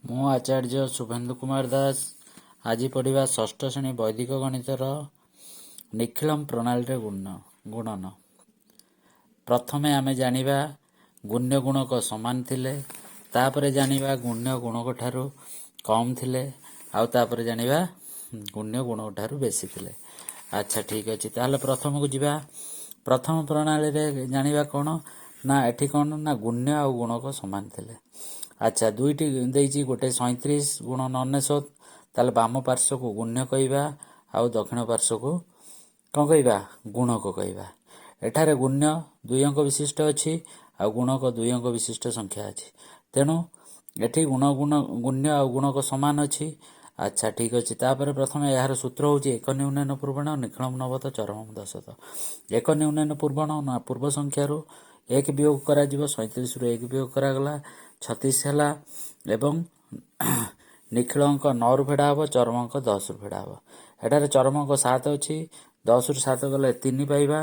ମୁଁ ଆଚାର୍ଯ୍ୟ ଶୁଭେନ୍ଦୁ କୁମାର ଦାସ ଆଜି ପଢ଼ିବା ଷଷ୍ଠ ଶ୍ରେଣୀ ବୈଦିକ ଗଣିତର ନିଖିଳମ ପ୍ରଣାଳୀରେ ଗୁଣନ। ପ୍ରଥମେ ଆମେ ଜାଣିବା ଗୁଣ୍ୟ ଗୁଣକ ସମାନ ଥିଲେ, ତାପରେ ଜାଣିବା ଗୁଣ୍ୟ ଗୁଣକ ଠାରୁ କମ୍ ଥିଲେ, ଆଉ ତାପରେ ଜାଣିବା ଗୁଣ୍ୟ ଗୁଣକ ଠାରୁ ବେଶୀ ଥିଲେ। ଆଚ୍ଛା, ଠିକ୍ ଅଛି। ତାହେଲେ ପ୍ରଥମକୁ ଯିବା। ପ୍ରଥମ ପ୍ରଣାଳୀରେ ଜାଣିବା କ'ଣ ନା ଏଠି କ'ଣ ନା ଗୁଣ୍ୟ ଆଉ ଗୁଣକ ସମାନ ଥିଲେ। ଆଚ୍ଛା, ଦୁଇଟି ଦେଇଛି, ଗୋଟେ 37 ଗୁଣ 99। ତାହେଲେ ବାମ ପାର୍ଶ୍ୱକୁ ଗୁଣ୍ୟ କହିବା ଆଉ ଦକ୍ଷିଣ ପାର୍ଶ୍ୱକୁ କ'ଣ କହିବା? ଗୁଣକ କହିବା। ଏଠାରେ ଗୁଣ୍ୟ 2 ଅଙ୍କ ବିଶିଷ୍ଟ ଅଛି ଆଉ ଗୁଣକ 2 ଅଙ୍କ ବିଶିଷ୍ଟ ସଂଖ୍ୟା ଅଛି। ତେଣୁ ଏଠି ଗୁଣ୍ୟ ଆଉ ଗୁଣକ ସମାନ ଅଛି। ଆଚ୍ଛା, ଠିକ୍ ଅଛି। ତାପରେ ପ୍ରଥମେ ଏହାର ସୂତ୍ର ହେଉଛି ଏକ ନ୍ୟୁନନ ପୂର୍ବଣ ନିଖିଳମ ନବତ ଚରମମ ଦଶତ। ଏକ ନ୍ୟୁନନ ପୂର୍ବଣ ନା ପୂର୍ବ ସଂଖ୍ୟାରୁ 1 ବିୟୋଗ କରାଯିବ। 37ରୁ 1 ବିୟୋଗ କରାଗଲା 36 ହେଲା ଏବଂ ନିଖିଳ ଅଙ୍କ 9ରୁ ଫେଡ଼ା ହେବ, ଚରମ ଅଙ୍କ 10ରୁ ଫେଡ଼ା ହେବ। ଏଠାରେ ଚରମ ଅଙ୍କ 7 ଅଛି, 10ରୁ 7 ଗଲେ 3 ପାଇବା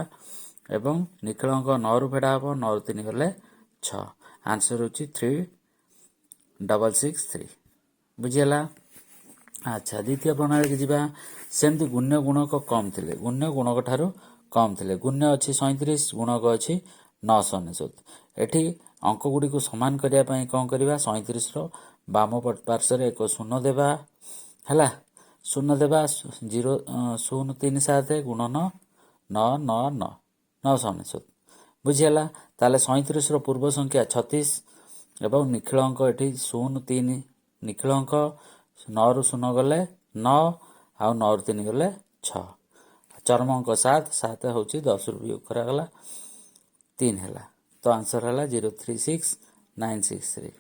ଏବଂ ନିଖିଳ ଅଙ୍କ 9ରୁ ଫେଡ଼ା ହେବ, 9ରୁ 3 ଗଲେ 6। ଆନ୍ସର ହେଉଛି 3663। ବୁଝିହେଲା? ଆଚ୍ଛା, ଦ୍ୱିତୀୟ ପ୍ରଣାଳୀକି ଯିବା। ସେମିତି ଗୁଣ୍ୟ ଗୁଣକ କମ୍ ଥିଲେ, ଗୁଣ୍ୟ ଗୁଣକ ଠାରୁ କମ୍ ଥିଲେ। ଗୁଣ୍ୟ ଅଛି 37, ଗୁଣକ ଅଛି 999। ଏଠି ଅଙ୍କ ଗୁଡ଼ିକୁ ସମାନ କରିବା ପାଇଁ କ'ଣ କରିବା? 37ର ବାମ ପାର୍ଶ୍ୱରେ ଏକ ଶୂନ ଦେବା। ହେଲା, ଶୂନ ଦେବା। 037 ଗୁଣନ 999 999। ବୁଝିହେଲା? ତାହେଲେ 37ର ପୂର୍ବ ସଂଖ୍ୟା 36 ଏବଂ ନିଖିଳ ଅଙ୍କ ଏଠି 03। ନିଖିଳ ଅଙ୍କ 9ରୁ 0 ଗଲେ 9 ଆଉ 9ରୁ 3 ଗଲେ 6। ଚରମ ଅଙ୍କ 7, 7 ହେଉଛି 10ରୁ ବିୟୋଗ କରାଗଲା 3 ହେଲା। ତ ଆନ୍ସର ହେଲା 036963।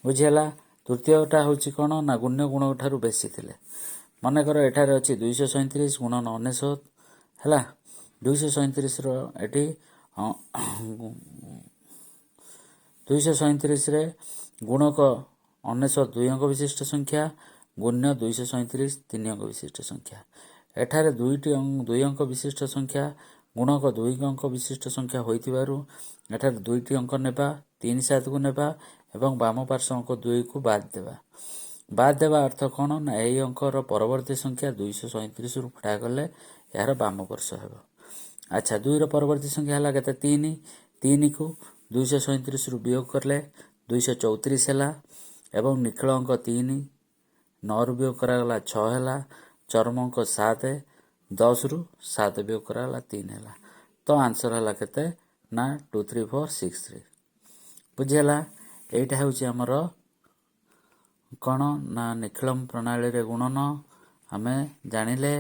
ବୁଝିହେଲା? ତୃତୀୟଟା ହେଉଛି କ'ଣ ନା ଗୁଣ୍ୟ ଗୁଣକ ଠାରୁ ବେଶୀ ଥିଲେ। ମନେକର ଏଠାରେ ଅଛି 237 ଗୁଣ 99। ହେଲା, 237ର ଏଠି 237ରେ ଗୁଣକ 99 2 ଅଙ୍କ ବିଶିଷ୍ଟ ସଂଖ୍ୟା, ଗୁଣ୍ୟ 237 3 ଅଙ୍କ ବିଶିଷ୍ଟ ସଂଖ୍ୟା। ଏଠାରେ 2 ଅଙ୍କ ବିଶିଷ୍ଟ ସଂଖ୍ୟା, ଗୁଣକ 2 ଅଙ୍କ ବିଶିଷ୍ଟ ସଂଖ୍ୟା ହୋଇଥିବାରୁ ଏଠାରେ 2ଟି ଅଙ୍କ ନେବା, 3 7କୁ ନେବା ଏବଂ ବାମ ପାର୍ଶ୍ୱ ଅଙ୍କ 2କୁ ବାଦ୍ ଦେବା। ବାଦ୍ ଦେବା ଅର୍ଥ କ'ଣ ନା ଏହି ଅଙ୍କର ପରବର୍ତ୍ତୀ ସଂଖ୍ୟା 237ରୁ ଫେଡ଼ା ଗଲେ ଏହାର ବାମ ପାର୍ଶ୍ୱ ହେବ। ଆଚ୍ଛା, 2ର ପରବର୍ତ୍ତୀ ସଂଖ୍ୟା ହେଲା କେତେ? 3। 3କୁ 237ରୁ ବିୟୋଗ କଲେ 234 ହେଲା ଏବଂ ନିଖିଳ ଅଙ୍କ 3, 9ରୁ ବିୟୋଗ କରାଗଲା 6 ହେଲା। ଚରମ ଅଙ୍କ 7, 10ରୁ 7 ବିୟୋଗ କରାଗଲା 3 ହେଲା। ତ ଆନ୍ସର ହେଲା କେତେ ନା 23463। ବୁଝିହେଲା? ଏଇଟା ହେଉଛି ଆମର କ'ଣ ନା ନିଖିଳମ ପ୍ରଣାଳୀରେ ଗୁଣନ ଆମେ ଜାଣିଲେ।